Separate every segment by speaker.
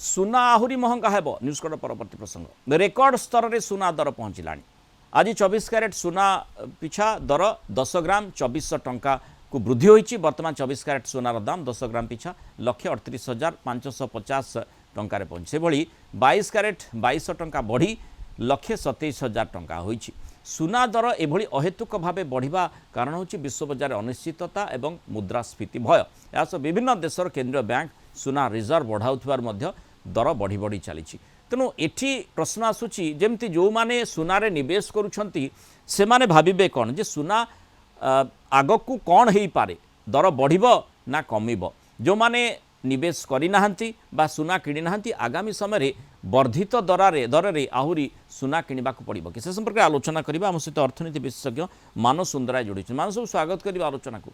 Speaker 1: सुना आहुरी महंगा हेब न्यूज़कॉर्ड परवर्ती प्रसंग रेकर्ड स्तर में सुना दर पहुँचला आज 24 कैरेट सुना पिछा दर 10 ग्राम 2400 टंका को वृद्धि होती बर्तमान 24 कैरेट सुनार दाम 10 ग्राम पिछा 1,38,550 टंकार पहुँची से भली 22 कैरेट 2200 टंका बढ़ी 1,27,000 टंका होईछि। सुना दर एभली अहेतुक भाव बढ़िबा कारण होछि विश्व बजार अनिश्चितता एवं मुद्रास्फीति भय। यास विभिन्न देशर केंद्रीय बैंक सुना रिजर्व बढ़ाउथिबार मध्य दर बढ़ी बढ़ी चली। तेणु एठी प्रश्न आसुची जेमती जो माने सुनारे निवेश करुछंती से माने भाबिबे कोन जे सुना आगकू कौन हेई पारे दर बढ़िबो ना कमिबो। जो माने निवेश करि नाहंती बा सुना किनि नाहंती आगामी समय वर्धित दर आहुरी सुना किनिबा को पड़िबो कि से संपर्क आलोचना करिबा। हम सहित अर्थनीति विशेषज्ञ मानस सुंदराय जोड़ी मानस स्वागत करिबा आलोचना को।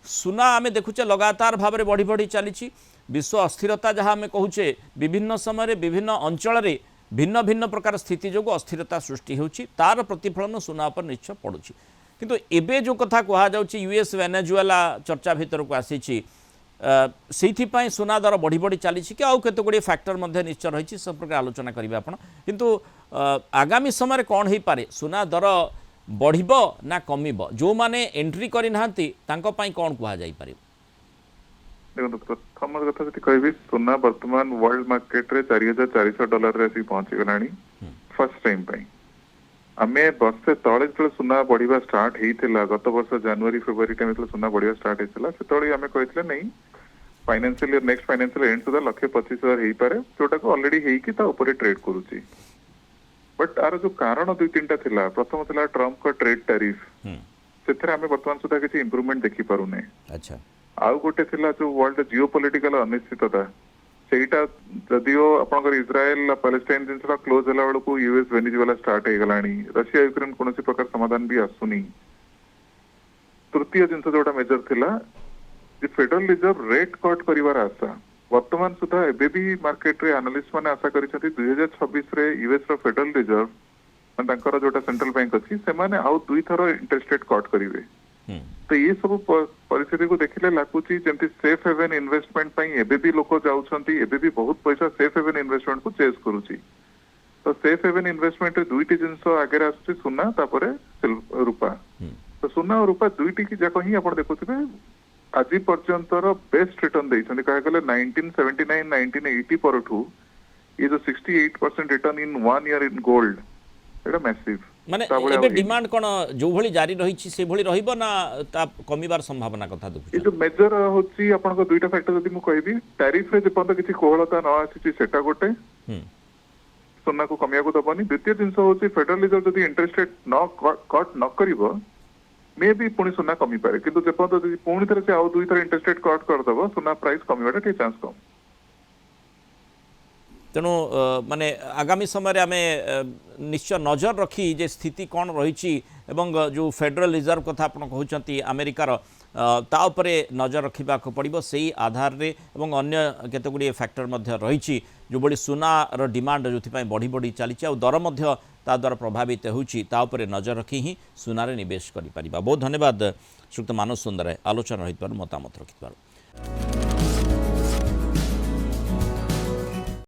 Speaker 1: सुना आमे देखुचे लगातार भाव में बढ़ी बढ़ी चली विश्व अस्थिरता जहाँ आम कहूचे विभिन्न समय विभिन्न अंचल भिन्न भिन्न प्रकार स्थिति जो अस्थिरता सृष्टि होची तार प्रतिफलन सुना पर निश्चय पड़ुछि। किंतु एबे जो कथा कहा जाउछि यूएस वेनेजुएला चर्चा भीतर को आसीछि से सुना दर बढ़ी बढ़ी चली कि आउ केते गुडी फैक्टर मध्य निश्चय रही संपर्क आलोचना करेंगे आपण। किंतु आगामी समय कौन हो पारे सुना दर बढ़िबो ना कमिबो जो माने एंट्री करि नाहंती तांको पई कौन कहा जाई पारे।
Speaker 2: देखो प्रथम कथा जति कहबी सुना वर्तमान वर्ल्ड मार्केट रे $4,400 रे पहुंची गलानी फर्स्ट टाइम पई। आमे वर्षे तळे जो सुना बढ़िबा स्टार्ट हेइतिला गत वर्ष जनवरी फेब्रुआरी टाइम तो सुना बढ़िबा स्टार्ट हेइतिला से तळे आमे कहितले नहीं financial year next financial end सुधा 1,25,000 हेइ पारे जोटा को ऑलरेडी हेइ कि ता ऊपर ट्रेड करूची। बट तार जो कारण दुई तीन टा थिला प्रथम थिला ट्रम्प का ट्रेड टैरिफ सेथरे आमे वर्तमान सुधा किछि इंप्रूवमेंट देखि पारुने।
Speaker 1: अच्छा
Speaker 2: आउ गोटे थिला जो वर्ल्ड जियोपॉलिटिकल अनिश्चितता सेटा जदियो आपनकर इजराइल पैलेस्टाइन जिनसा क्लोज होला बेलको यूएस वेनेजुएला स्टार्ट हे गलानी रशिया यूक्रेन कोनोसी प्रकार समाधान भी आसुनी। तृतीय जिनस जोटा मेजर थिला जे फेडरल रिजर्व रेट कट करिवार आशा वर्तमान सुधा एबे भी मार्केट रे एनालिस्ट माने आशा करिसथि 2026 रे यूएस रो फेडरल रिजर्व तांकर जोटा सेंट्रल बैंक अछि से माने आउ दुई थरो इंटरेस्ट रेट कट करिवे। तो ये सब परिस्थिति को देखिले लागुची जेमती सेफ हेवन इन्वेस्टमेंट पई एबे भी लोक जाउछंती एबे भी बहुत पैसा सेफ हेवन इन्वेस्टमेंट को चेस करूची। तो सेफ हेवन इन्वेस्टमेंट रे दुईटी जिंस आगे आसुची सुना तापरे रूपा। तो सुना और रूपा दुईटी की जाको ही आपण देखुथिबे आज पर्यंतर बेस्ट रिटर्न देइछंती कहा गले 1979 1980 परठू ये जो 68% return in 1 year in gold Etah massive
Speaker 1: माने एबे डिमांड कोन जो भली जारी रही छी से भली रहिबो ना ता कमिबार संभावना कथा देखु।
Speaker 2: ये जो मेजर होची आपन को दुईटा फैक्टर जदी मु कहबी टैरिफ रे जेपंत किछि कोहलता न आसी सेटा गोटे सोना को कमिया को दबनी। द्वितीय जिंस होची फेडरल रिजर्व जदी इंटरेस्ट रेट न कट न करिवो मे भी पुणी सुना कमी पारे किंतु जेपंत जदी पुणी थरे से आउ दुई थरे इंटरेस्ट रेट कट कर दबो सुना प्राइस कमिबाटा के चांस कम।
Speaker 1: तेणु माने आगामी समय आमे निश्चय नजर रखी जे स्थिति कौन रही जो फेडरल रिजर्व कथा आप कहते अमेरिकार ता उपरे नजर रखा पड़ो से आधार रे एवं अन्य केतगुड़ी फैक्टर रही जो बड़ी सुनार डिमांड जो बढ़ी बढ़ी चली दर ता द्वारा प्रभावित होपर नजर रखी ही सुनारे निवेश कर। बहुत धन्यवाद श्रीयुक्त मानस सुंदर आलोचना रही मतामत रखि।